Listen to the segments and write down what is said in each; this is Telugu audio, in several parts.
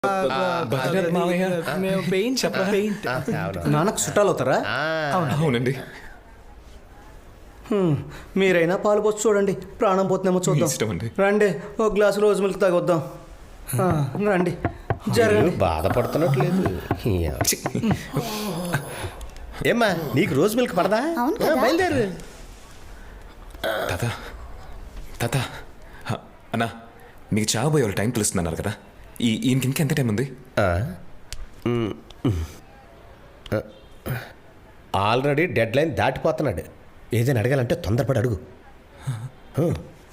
మేము పెయింట్ నాన్నకు చుట్టాలు అవుతారా? అవునండి. మీరైనా పాలు పోసి చూడండి, ప్రాణం పోతుందేమో ఇష్టం చూద్దాం. అండి. రండి, ఒక గ్లాసు రోజు మిల్క్ తాగొద్దాం. రండి, జరగండి. బాధపడుతున్నట్లేదు. ఏమ్మా నీకు రోజు మిల్క్ పడదా? బయలుదేరు. తాత అన్నా, మీకు చావబోయే వాళ్ళు టైం తెలుస్తున్నారు కదా, ఈయనకి ఇంకెంత టైం ఉంది? ఆల్రెడీ డెడ్ లైన్ దాటిపోతున్నాడు. ఏదైనా అడగాలంటే తొందరపడి అడుగు.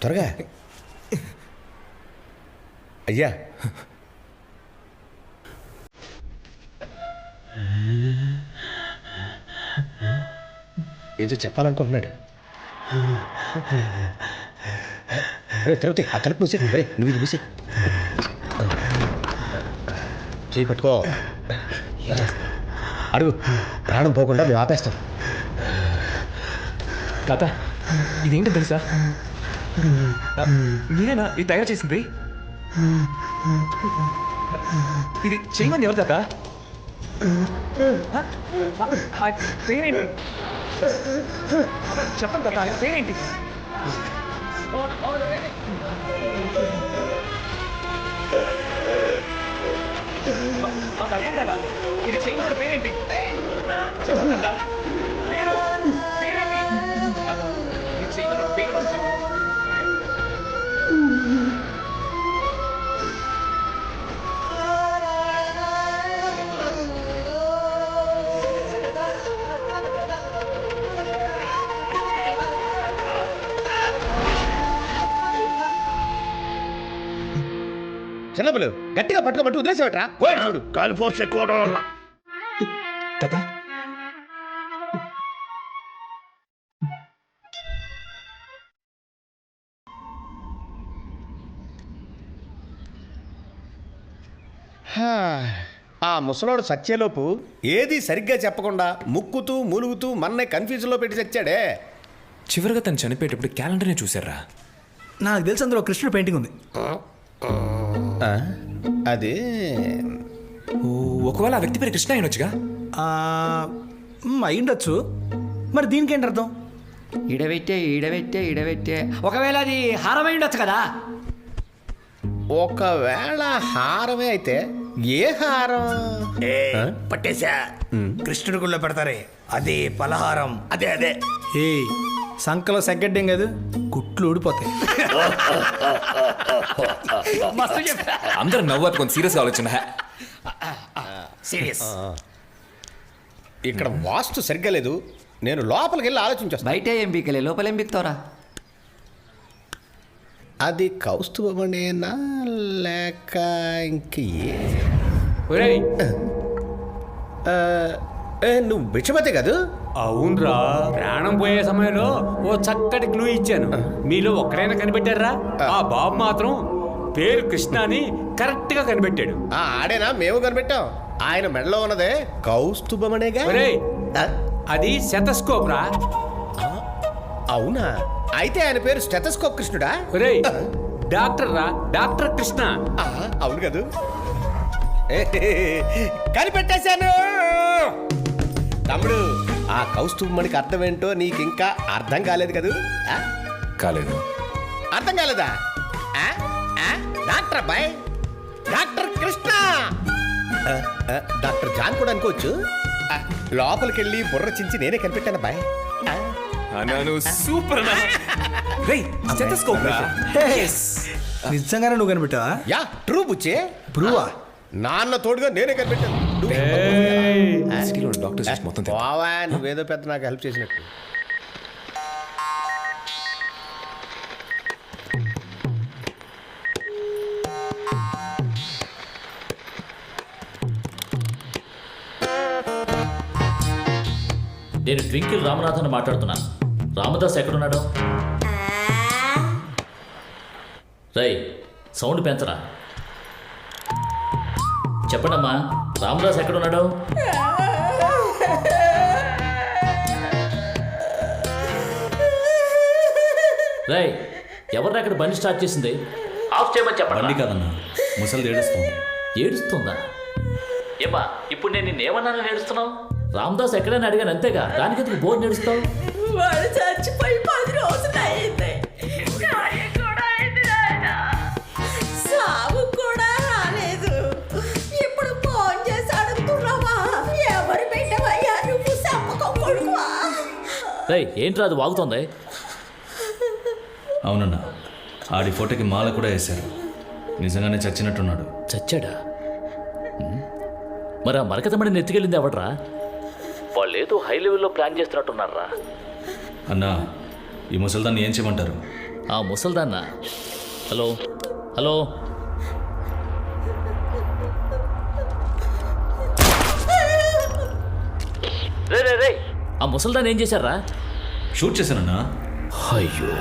త్వరగా. అయ్యా ఏదో చెప్పాలనుకుంటున్నాడు. తిరుపతి ఆ తలుపు మూసే. నువ్వు ఇది మూసే. చేయి పట్టుకో. అడుగు, ప్రాణం పోకుండా మేము ఆపేస్తాం. తాత ఇదేంటో తెలుసా? మీరేనా ఇది తయారు చేసింది? ఇది చేయమని ఎవరు తాత? పేరేంటి చెప్పండి తాత, పేరేంటి? ఇది చేయమని పేరేంటి? చెప్పండి తాత. చిన్నపిల్లు గట్టిగా పట్టుకోబట్టు వదిలేసేవట్రా. కాలు ఫోర్స్ ఎక్కువ. ఆ ముసలోడు సచ్చేలోపు ఏది సరిగ్గా చెప్పకుండా ముక్కుతూ మూలుగుతూ మన్నే కన్ఫ్యూజన్లో పెట్టి చచ్చాడే. చివరిగా తను చనిపోయేటప్పుడు క్యాలెండర్నే చూసారా? నాకు తెలిసి అందులో కృష్ణుడు పెయింటింగ్ ఉంది. అది ఒకవేళ ఆ వ్యక్తి పేరు కృష్ణ అయినొచ్చుగా. అయ్యుండొచ్చు. మరి దీనికి ఏంటి అర్థం? ఈడబెట్టే ఒకవేళ అది హారమై ఉండొచ్చు కదా. ఒకవేళ హారమే అయితే ఏ హారం? పట్టేశా. కృష్ణుడి గుళ్ళో పెడతారే అదే పలహారం. అదే ఏ సంకలో సెగ్గడ్డం కాదు, కుట్లు ఊడిపోతాయి. అందరు నవ్వు కొంచెం సీరియస్గా ఆలోచన. సీరియస్. ఇక్కడ వాస్తు సరిగ్గా లేదు. నేను లోపలికి వెళ్ళి ఆలోచించేస్తాను. బయట ఏం బీకలే, లోపల ఏం బీక్తావరా? అది కౌస్తుభమనేనా లేక ఇంక నువ్వు భిక్షపతి కాదు? అవునరా, ప్రాణం పోయే సమయంలో ఓ చక్కటి క్లూ ఇచ్చాను. మీలో ఒక్కడైనా కనిపెట్టారా? ఆ బాబు మాత్రం పేరు కృష్ణ అని కరెక్ట్ గా కనిపెట్టాడు. ఆడేనా? మేము కనిపెట్టాం. ఆయన మెడలో ఉన్నదే కౌస్తుభమనేగా. అది శతస్కోప్ రా. అవునా? అయితే ఆయన పేరు స్టెథోస్కోప్ కృష్ణుడా? డాక్టర్ రా, డాక్టర్ కృష్ణ. అవును కదూ. కనిపెట్టేశాను తమ్ముడు. ఆ కౌస్తుభమణికి అర్థం ఏంటో నీకు ఇంకా అర్థం కాలేదు కదూ? కాలేదు. అర్థం కాలేదా? డాక్టర్ అబ్బాయి, డాక్టర్ కృష్ణ. డాక్టర్ జాన్ కూడా అనుకోవచ్చు. లోపలికి వెళ్ళి బుర్ర చించి నేనే కనిపెట్టాను అబ్బాయి. సూపర్. నిజంగానే నువ్వు కనిపెట్టావా? Yeah, true బుచ్చే. బ్రూవా? నాన్న తోడుగా నేనే కనిపెట్టాను. డాక్టర్ మొత్తం బావా, నువ్వేదో పెద్ద నాకు హెల్ప్ చేసినట్టు. నేను ట్వింకిల్ రామనాథన్ మాట్లాడుతున్నాను. రామదాస్ ఎక్కడున్నాడు? రై, సౌండ్ పెంచరా. చెప్పండమ్మా, రామదాస్ ఎక్కడున్నాడు? రై, ఎవరిని అక్కడ బండి స్టార్ట్ చేసింది? ఆఫ్ చేయమని చెప్పండి. బండి కాదన్నా, ముసలి ఏడుస్తాం. ఏడుస్తుందా? ఏమా ఇప్పుడు నేను నిన్నేమన్నానని ఏడుస్తున్నావు? రామదాస్ ఎక్కడైనా అడిగాను అంతేగా, దానికి ఎందుకు బోర్డు ఏడుస్తావు? వాడు చచ్చిపోయి 10 రోజులు అయింది. న్యాయం కూడా అయింది నాయనా. సావు కూడా రాలేదు. ఇప్పుడు ఫోన్ చేసి అడుగుతున్నావా? ఎవరు పెట్టవయ్యా నువ్వు? సంపకం కొడుకువా? రేయ్, ఏంట్రా అది వాగుతోంది? అవునన్నా, ఆడి ఫోటోకి మాల కూడా వేశారు. నిజంగానే చచ్చినట్టున్నాడు. చచ్చాడా? మరి ఆ మరకతమడి నెత్తికెళ్ళింది ఎవడ్రా? వాళ్ళు ఏదో హై లెవెల్లో ప్లాన్ చేస్తున్నట్టున్నారా? అన్నా, ఈ ముసల్దాన్ని ఏం చేయమంటారు? ఆ ముసల్దాన్న. హలో హలో, రే రే రే, ఆ ముసల్దాన్ని ఏం చేశారా? షూట్ చేశానన్నా. అయ్యో,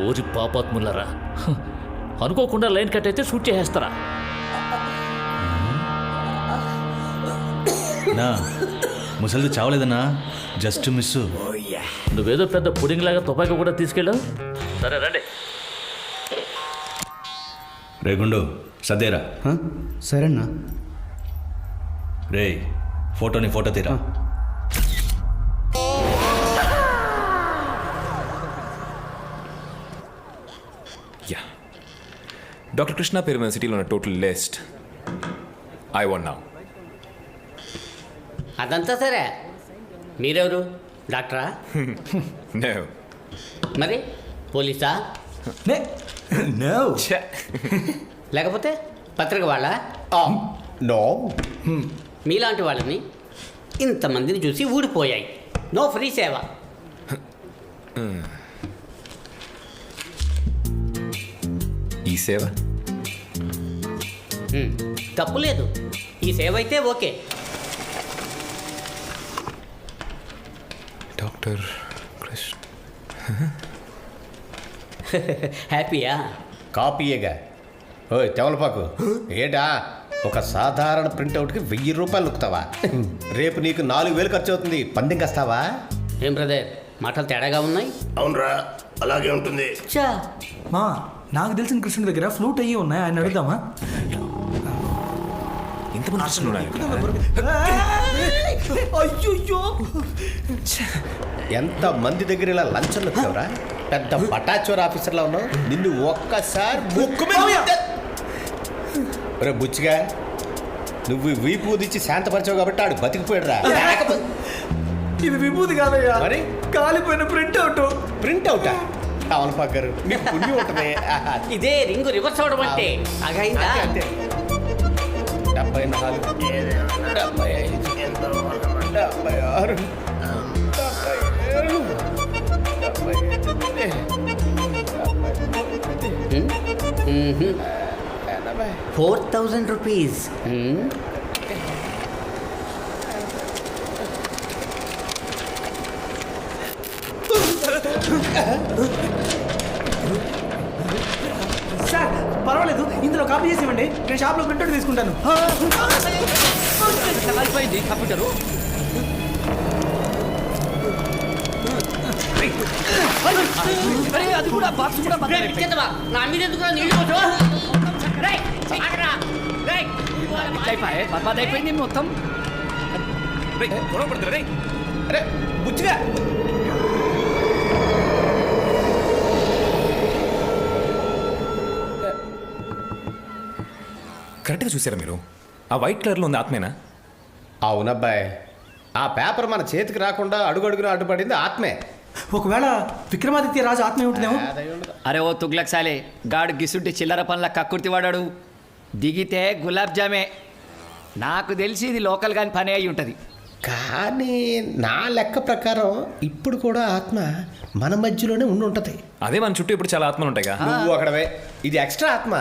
ఓరి పాపాత్ములరా, అనుకోకుండా లైన్ కట్ అయితే షూట్ చేసేస్తారా? నా ముసలిది చావలేదన్నా, జస్ట్ మిస్. నువ్వేదో పెద్ద పుడింగ్ లాగా తుపాకీ కూడా తీసుకెళ్ళావు. సరే రండి. రే గుండు, సదేరా. సరేనా? రే, ఫోటో తీరా. యా, డాక్టర్ కృష్ణ పేరు మీద సిటీలో ఉన్న total list I want now. అదంతా సరే, మీరెవరు? డాక్టరా? నో. మరి పోలీసా? నో. లేకపోతే పత్రిక వాళ్ళ? నో. మీలాంటి వాళ్ళని ఇంతమందిని చూసి ఊడిపోయాయి. నో ఫ్రీ సేవ. ఈ సేవ తప్పు లేదు. ఈ సేవ అయితే ఓకే. డాక్టర్ కృష్ణ హ్యాపీయా? కాపీయేగా. ఓయ్ తెవలపాకు, ఏటా ఒక సాధారణ ప్రింట్అవుట్కి 1000 రూపాయలు నొక్కుతావా? రేపు నీకు 4000 ఖర్చు అవుతుంది. పందెం కస్తావా? ఏం బ్రదర్, మాటలు తేడాగా ఉన్నాయి. అవునరా, అలాగే ఉంటుంది. చా, మా నాకు తెలిసిన కృష్ణుడి దగ్గర ఫ్లూట్ అయ్యి ఉన్నాయి, ఆయన అడుగుదామా? ఇంతమంది కృష్ణులు ఉన్నారు ఇక్కడ. అయ్యో, ఎంత మంది దగ్గర ఇలా లంచం నొక్కావురా? పెద్ద పటాచోర్ ఆఫీసర్లా ఉన్నావు. నిన్ను ఒక్కసారి ముక్కు మీద రే బుచ్చిగా, నువ్వు వీపు ఊదిచ్చి శాంతపరిచావు కాబట్టి ఆడు బతికిపోయాడు రా. ఇది విభూతి కాదయ్యా, మరి కాలిపోయిన ప్రింట్ అవుట్. ప్రింట్ అవుటా? టవలపాకు గారు, మీకు పుణ్యం ఉంటుంది. ఇదే రింగు రివర్స్ అవడం అంటే. అగైందా? అంతే 74 75 76 4,000 రూపీస్. సార్ పర్వాలేదు, ఇందులో కాపీ చేసి ఇవ్వండి, నేను షాప్లో ప్రింట్ అవుట్ తీసుకుంటాను. కంప్యూటరు అది కూడా బాక్స్ కూడా నా మీద ఎందుకు నీళ్ళు అయిపోయింది మొత్తం. అరే బుచ్చిగా, కరెక్ట్గా చూసారా మీరు? ఆ వైట్ కలర్లో ఉంది ఆత్మేనా? అవునబ్బాయి, ఆ పేపర్ మన చేతికి రాకుండా అడుగడుగున అడ్డుపడింది ఆత్మే. ఒకవేళ విక్రమాదిత్య రాజు ఆత్మ ఉంటుందేమో. అరే ఓ తుగ్లక్ సాలే, గాడు గిసుంటి చిల్లర పనుల కక్కుర్తి వాడాడు. దిగితే గులాబ్ జామే. నాకు తెలిసి ఇది లోకల్ గాని పని అయి ఉంటుంది. కానీ నా లెక్క ప్రకారం ఇప్పుడు కూడా ఆత్మ మన మధ్యలోనే ఉండి ఉంటుంది. అదే మన చుట్టూ ఇప్పుడు చాలా ఆత్మలు ఉంటాయిగా. నువ్వు అక్కడవే, ఇది ఎక్స్ట్రా ఆత్మ.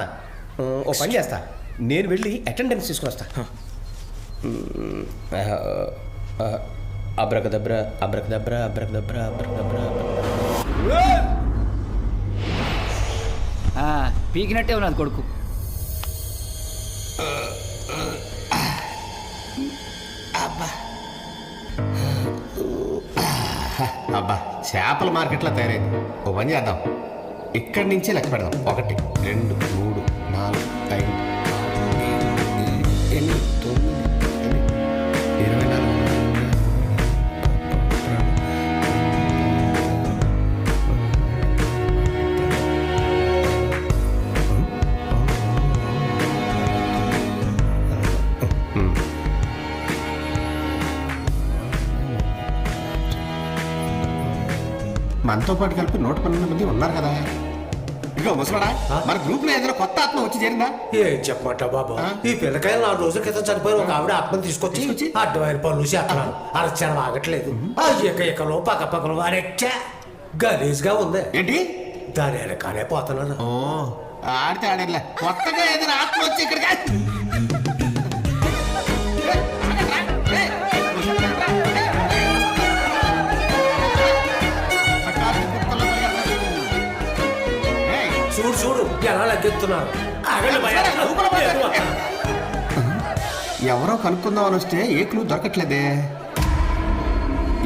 ఓ పని చేస్తా, నేను వెళ్ళి అటెండెన్స్ తీసుకుని వస్తా. Abracadabra abracadabra abracadabra abracadabra. పీకినట్టే ఉన్నది కొడుకు. అబ్బా, చేపల మార్కెట్లో తయారైంది. ఓ పని చేద్దాం, ఇక్కడి నుంచే లెక్క పెడదాం. 1 2 3 4 5 6 7 మనతో పాటు కలిపి 112 మంది ఉన్నారు కదా. ఇదిగో ముసలాడా, మన గ్రూప్ లో ఏదైనా కొత్త ఆత్మ వచ్చి చేరిందా? ఏం చెప్పమంటావు బాబు, ఈ పిల్లకాయలు 4 రోజుల క్రితం చనిపోయిన ఒక ఆవిడ ఆత్మను తీసుకొచ్చి అడ్డమైన పనులు చేస్తున్నారు. అరచడం ఆగట్లేదు. ఆ ఎకలో పక్కపక్కలు వారెచ్చా గలీజ్గా ఉంది. ఏంటి దాని వెనకాలే పోతున్నారు. ఓ ఆడితే ఆడేలా కొత్తగా ఏదైనా ఆత్మ వచ్చి ఇక్కడికి చూడు చూడు ఎలా లగ్గెత్తున్నారు. ఎవరో కనుక్కుందాం అని వస్తే ఏ క్లూ దొరకట్లేదే.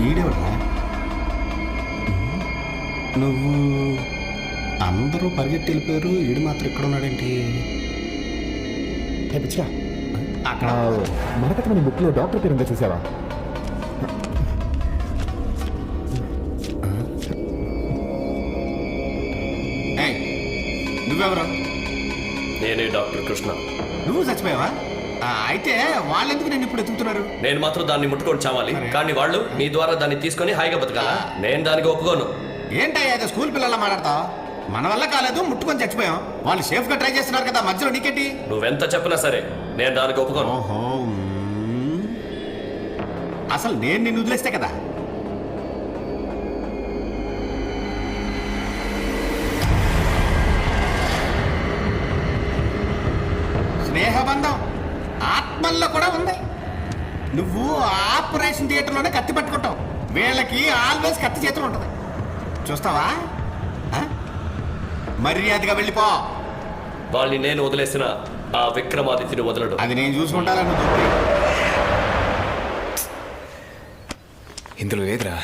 ఈడేవరా నువ్వు? అందరూ పరిగెత్తి వెళ్ళిపోయారు, ఈడు మాత్రం ఇక్కడ ఉన్నాడేంటి? అక్కడ మరకతమని బుక్ లో డాక్టర్ పేరు ఉందో చూసావా? నువ్వెవరు? నేనే డాక్టర్ కృష్ణ. నువ్వు చచ్చిపోయావా? అయితే వాళ్ళెందుకు నేను ఇప్పుడు ఎత్తుకుతున్నారు? నేను మాత్రం దాన్ని ముట్టుకొని చావాలి, కానీ వాళ్ళు నీ ద్వారా దాన్ని తీసుకొని హాయిగా బతకాలా? నేను దానికి ఒప్పుకోను. ఏంటయ్యా ఏదో స్కూల్ పిల్లల మాట్లాడతావు? మన వల్ల కాలేదు, ముట్టుకొని చచ్చిపోయాం. వాళ్ళు సేఫ్ గా ట్రై చేస్తున్నారు కదా, మధ్యలో నీకేంటి? నువ్వెంత చెప్పినా సరే నేను దానికి ఒప్పుకోను. ఓహో, అసలు నేను నిన్ను వదిలేస్తే కదా. స్నేహబంధం ఆత్మల్లో కూడా ఉంది. నువ్వు ఆపరేషన్ థియేటర్లోనే కత్తి పట్టుకుంటావు, వీళ్ళకి ఆల్వేస్ కత్తి చేతులు ఉంటుంది. చూస్తావా? మర్యాదగా వెళ్ళిపో. వాళ్ళని నేను వదిలేసిన ఆ విక్రమాదిత్యుని వదలడు. అది నేను చూసుకుంటాను. ఇందులో లేదురా.